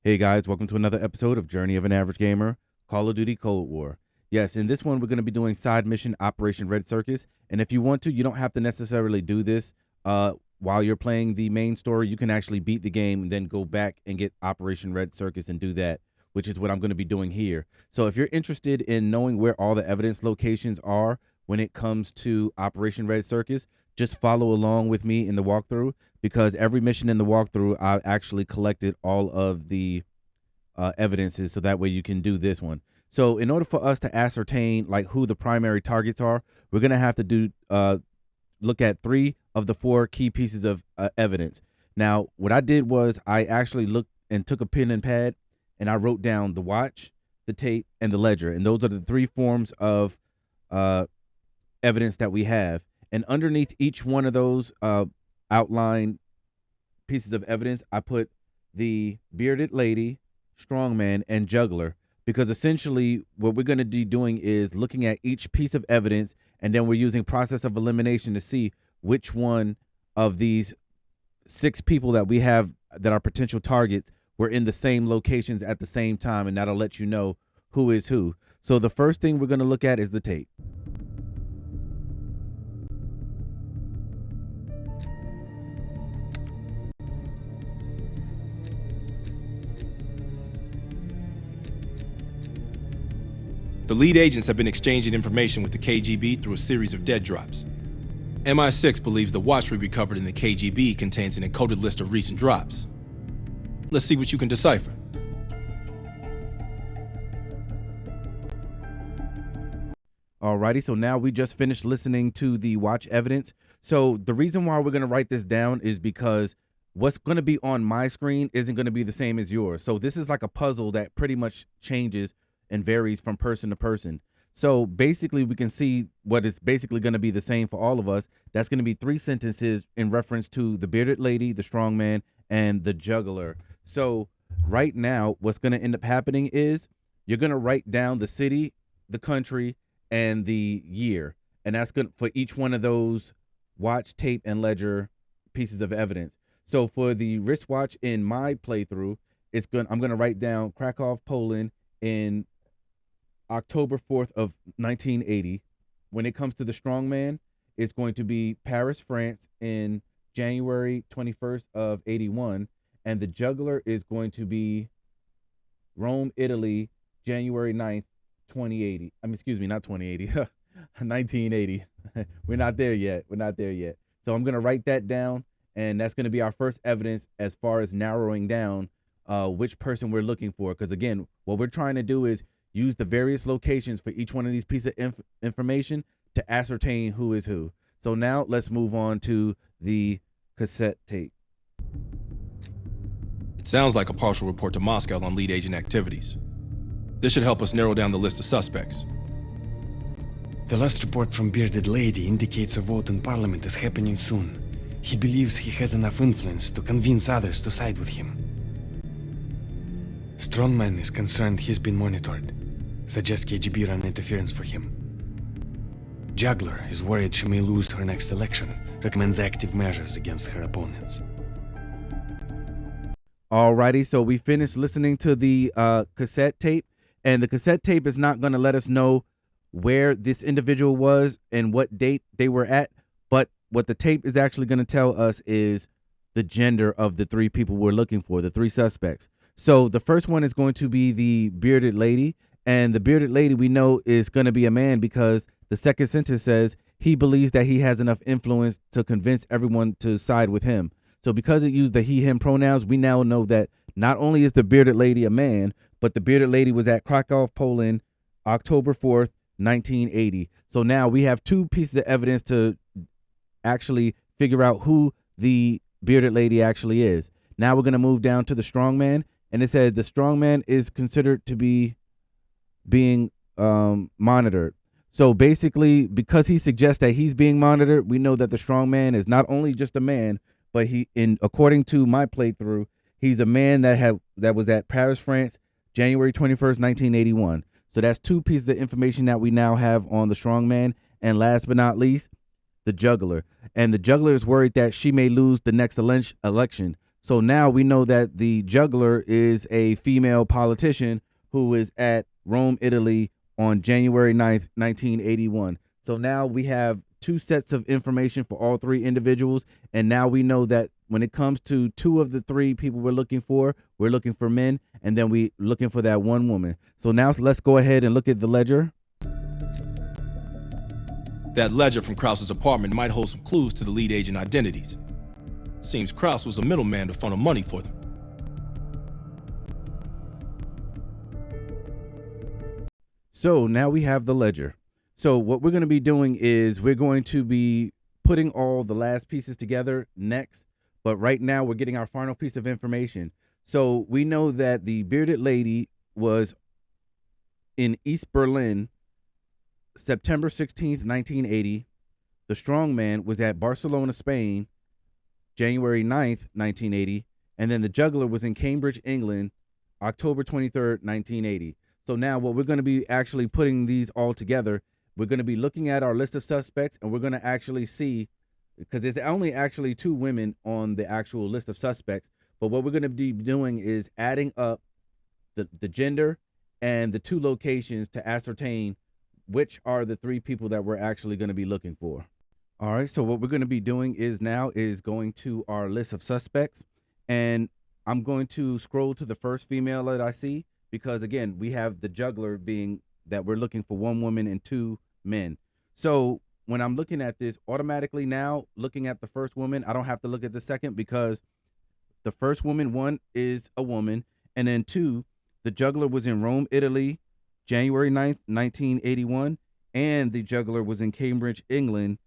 Hey guys, welcome to another episode of Journey of an Average Gamer, Call of Duty Cold War. Yes, in this one we're going to be doing side mission Operation Red Circus, and if you want to, you don't have to necessarily do this while you're playing the main story. You can actually beat the game and then go back and get Operation Red Circus and do that, which is what I'm going to be doing here. So if you're interested in knowing where all the evidence locations are when it comes to Operation Red Circus, just follow along with me in the walkthrough, because every mission in the walkthrough, I actually collected all of the evidences, so that way you can do this one. So in order for us to ascertain like who the primary targets are, we're going to have to do look at 3 of the 4 key pieces of evidence. Now, what I did was I actually looked and took a pen and pad, and I wrote down the watch, the tape, and the ledger. And those are the 3 forms of evidence that we have. And underneath each one of those outline pieces of evidence, I put the bearded lady, strongman, and juggler, because essentially what we're going to be doing is looking at each piece of evidence, and then we're using process of elimination to see which one of these 6 people that we have that are potential targets were in the same locations at the same time, and that'll let you know who is who. So the first thing we're going to look at is the tape. The lead agents have been exchanging information with the KGB through a series of dead drops. MI6 believes the watch we recovered in the KGB contains an encoded list of recent drops. Let's see what you can decipher. Alrighty, so now we just finished listening to the watch evidence. So the reason why we're going to write this down is because what's going to be on my screen isn't going to be the same as yours. So this is like a puzzle that pretty much changes and varies from person to person. So basically we can see what is basically going to be the same for all of us. That's going to be 3 sentences in reference to the bearded lady, the strongman, and the juggler. So right now what's going to end up happening is you're going to write down the city, the country, and the year. And that's good for each one of those watch, tape, and ledger pieces of evidence. So for the wristwatch in my playthrough, I'm going to write down Krakow, Poland in October 4th of 1980. When it comes to the strongman, it's going to be Paris, France in January 21st of 81. And the juggler is going to be Rome, Italy, January 9th, 2080. I mean, excuse me, not 2080, 1980. We're not there yet. We're not there yet. So I'm going to write that down, and that's going to be our first evidence as far as narrowing down which person we're looking for. Because again, what we're trying to do is use the various locations for each one of these pieces of information to ascertain who is who. So now let's move on to the cassette tape. It sounds like a partial report to Moscow on lead agent activities. This should help us narrow down the list of suspects. The last report from Bearded Lady indicates a vote in Parliament is happening soon. He believes he has enough influence to convince others to side with him. Strongman is concerned he's been monitored. Suggests KGB run interference for him. Juggler is worried she may lose her next election. Recommends active measures against her opponents. Alrighty, so we finished listening to the cassette tape, and the cassette tape is not going to let us know where this individual was and what date they were at, but what the tape is actually going to tell us is the gender of the 3 people we're looking for, the 3 suspects. So the first one is going to be the bearded lady, and the bearded lady we know is going to be a man because the second sentence says he believes that he has enough influence to convince everyone to side with him. So because it used the he, him pronouns, we now know that not only is the bearded lady a man, but the bearded lady was at Krakow, Poland, October 4th, 1980. So now we have 2 pieces of evidence to actually figure out who the bearded lady actually is. Now we're going to move down to the strongman, and it said the strongman is considered to be being monitored. So basically, because he suggests that he's being monitored, we know that the strongman is not only just a man, but according to my playthrough, he's a man that was at Paris, France, January 21st, 1981. So that's 2 pieces of information that we now have on the strongman. And last but not least, the juggler. And the juggler is worried that she may lose the next election. So now we know that the juggler is a female politician who is at Rome, Italy on January 9th, 1981. So now we have 2 sets of information for all 3 individuals. And now we know that when it comes to 2 of the 3 people we're looking for men, and then we looking for that 1 woman. So now let's go ahead and look at the ledger. That ledger from Krause's apartment might hold some clues to the lead agent identities. Seems Krause was a middleman to funnel money for them. So now we have the ledger. So what we're going to be doing is we're going to be putting all the last pieces together next. But right now we're getting our final piece of information. So we know that the bearded lady was in East Berlin, September 16th, 1980. The strong man was at Barcelona, Spain, January 9th, 1980. And then the juggler was in Cambridge, England, October 23rd, 1980. So now what we're going to be actually putting these all together, we're going to be looking at our list of suspects, and we're going to actually see, because there's only actually 2 women on the actual list of suspects. But what we're going to be doing is adding up the gender and the 2 locations to ascertain which are the 3 people that we're actually going to be looking for. All right, so what we're going to be doing is going to our list of suspects, and I'm going to scroll to the first female that I see, because again, we have the juggler being that we're looking for 1 woman and 2 men. So when I'm looking at this, automatically now looking at the first woman, I don't have to look at the second, because the first woman, 1, is a woman, and then 2, the juggler was in Rome, Italy, January 9th, 1981, and the juggler was in Cambridge, England,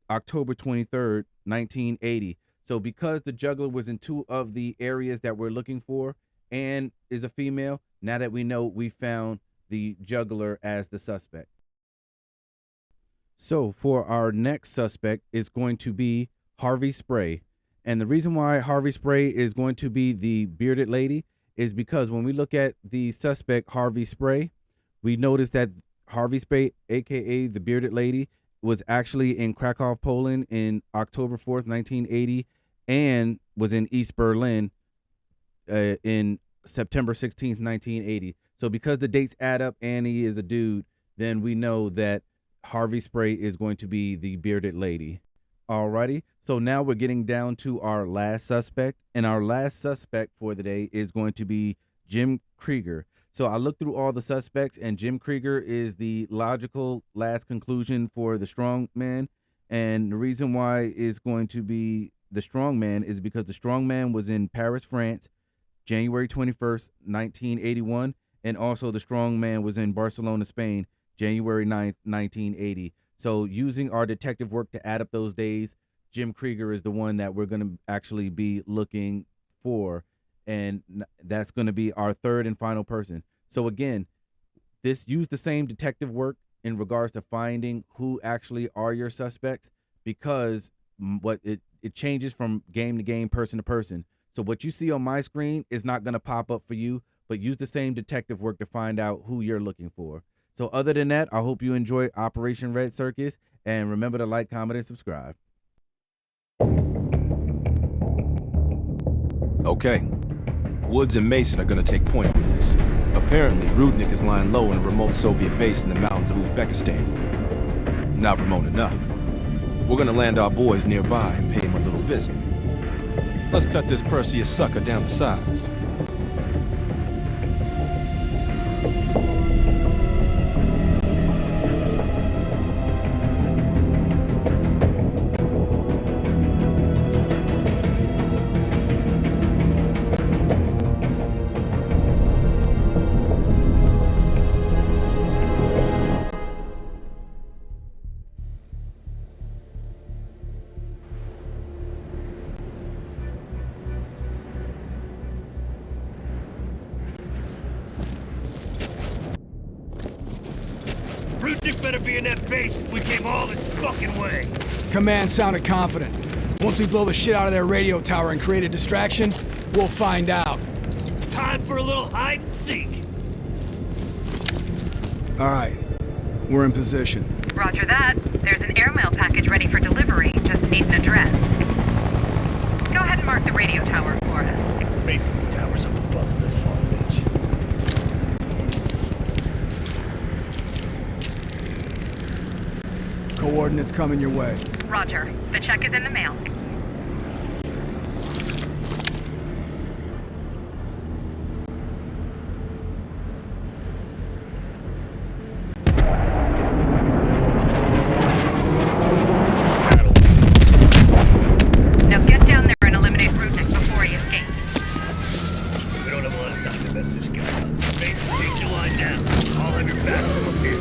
October 23rd, 1980. So because the juggler was in 2 of the areas that we're looking for and is a female, now that we know, we found the juggler as the suspect. So for our next suspect is going to be Harvey Spray. And the reason why Harvey Spray is going to be the bearded lady is because when we look at the suspect, Harvey Spray, we notice that Harvey Spray, aka the bearded lady, was actually in Krakow, Poland in October 4th, 1980, and was in East Berlin in September 16th, 1980. So because the dates add up and he is a dude, then we know that Harvey Spray is going to be the bearded lady. Alrighty, so now we're getting down to our last suspect, and our last suspect for the day is going to be Jim Krieger. So I looked through all the suspects, and Jim Krieger is the logical last conclusion for the strong man. And the reason why it's going to be the strong man is because the strong man was in Paris, France, January 21st, 1981. And also the strong man was in Barcelona, Spain, January 9th, 1980. So using our detective work to add up those days, Jim Krieger is the one that we're going to actually be looking for. And that's going to be our 3rd and final person. So again, use the same detective work in regards to finding who actually are your suspects, because it changes from game to game, person to person. So what you see on my screen is not going to pop up for you, but use the same detective work to find out who you're looking for. So other than that, I hope you enjoy Operation Red Circus, and remember to like, comment, and subscribe. Okay. Woods and Mason are gonna take point on this. Apparently, Rudnick is lying low in a remote Soviet base in the mountains of Uzbekistan. Not remote enough. We're gonna land our boys nearby and pay him a little visit. Let's cut this Perseus sucker down to size. Rudnick better be in that base if we came all this fucking way. Command sounded confident. Once we blow the shit out of their radio tower and create a distraction, we'll find out. It's time for a little hide and seek. All right, we're in position. Roger that. There's an airmail package ready for delivery. Just need an address. Go ahead and mark the radio tower for us. Basically, tower's up above on that far ridge. Coordinates coming your way. Roger. The check is in the mail. Now get down there and eliminate Rudnick before he escapes. We don't have a lot of time to mess this guy up. Mason, take your line down. I'll have your back from up here.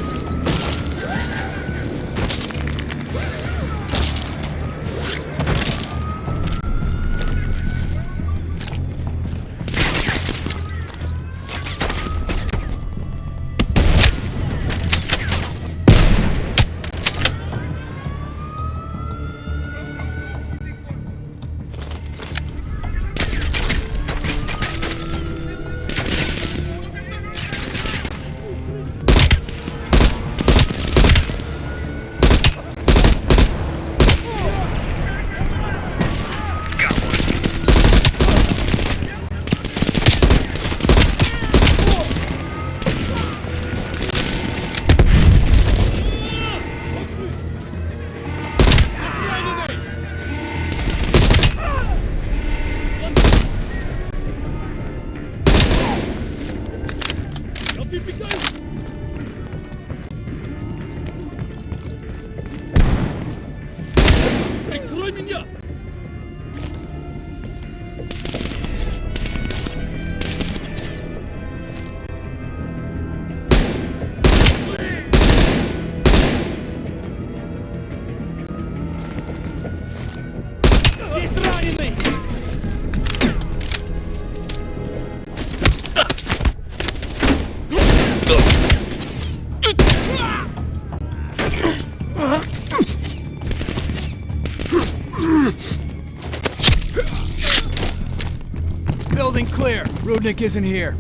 Building clear. Rudnick isn't here.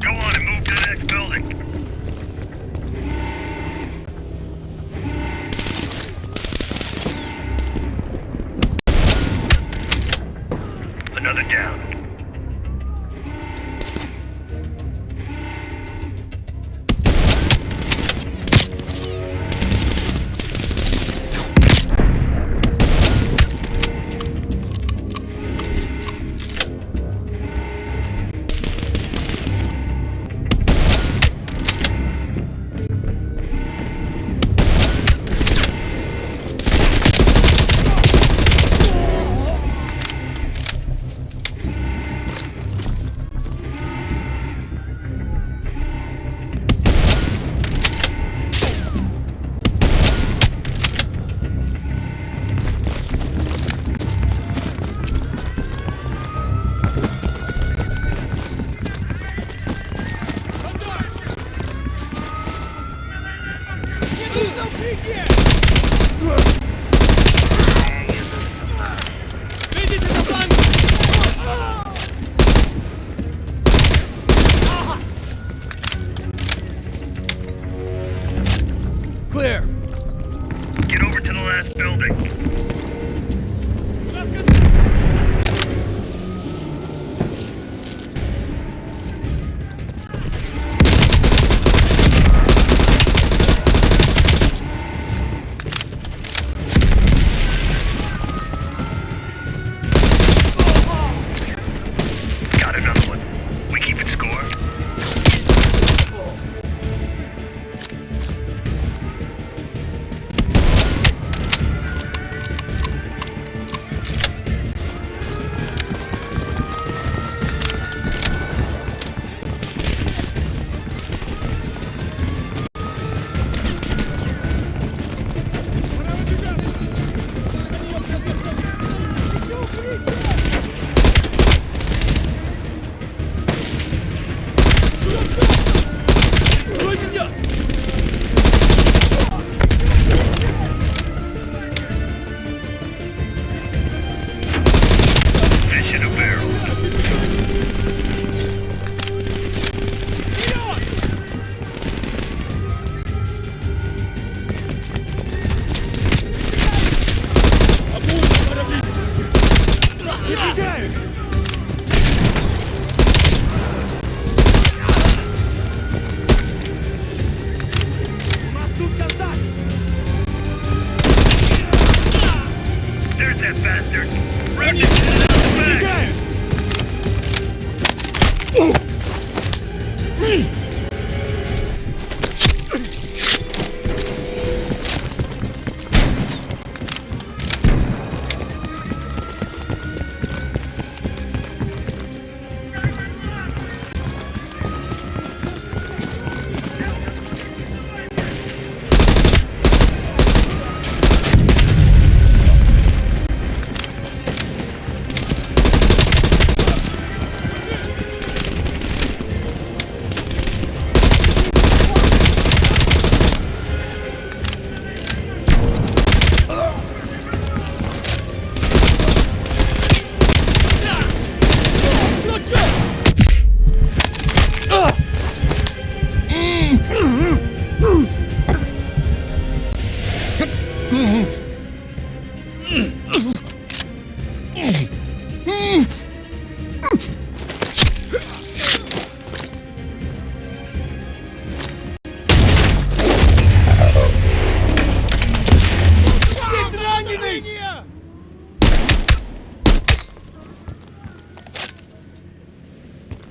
Go on and move to the next building. Another down.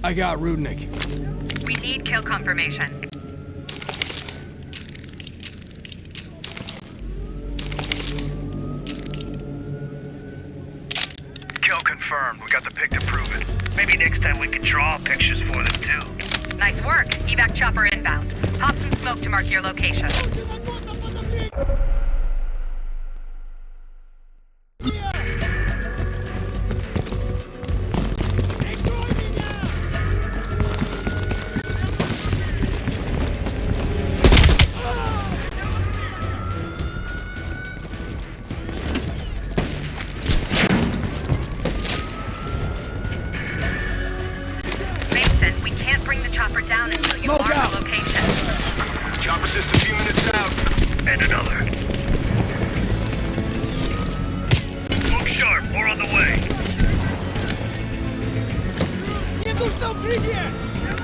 I got Rudnick. We need kill confirmation. Kill confirmed. We got the pic to prove it. Maybe next time we can draw pictures for them, too. Nice work. Evac chopper inbound. Pop some smoke to mark your location. Mason, we can't bring the chopper down until you Smoke mark out. the location. Chopper's just a few minutes out. And another. Look sharp, more on the way.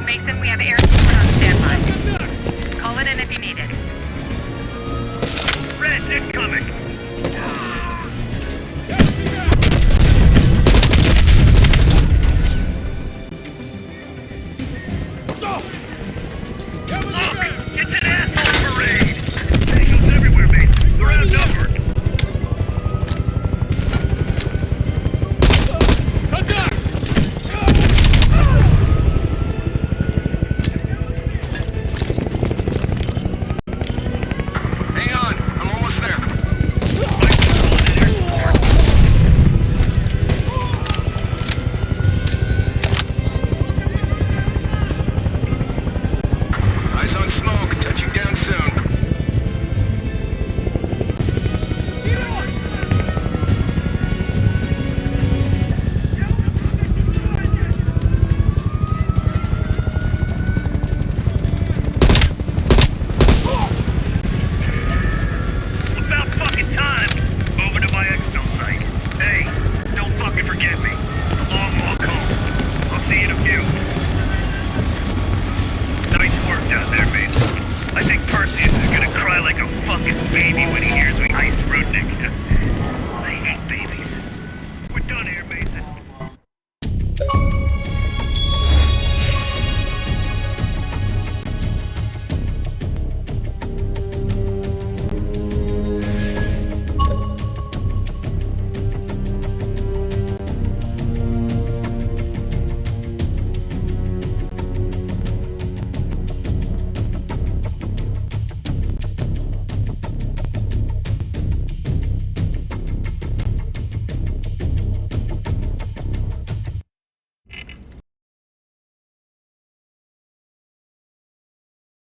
Mason, we have air support on standby. Call it in if you need it. Red, incoming.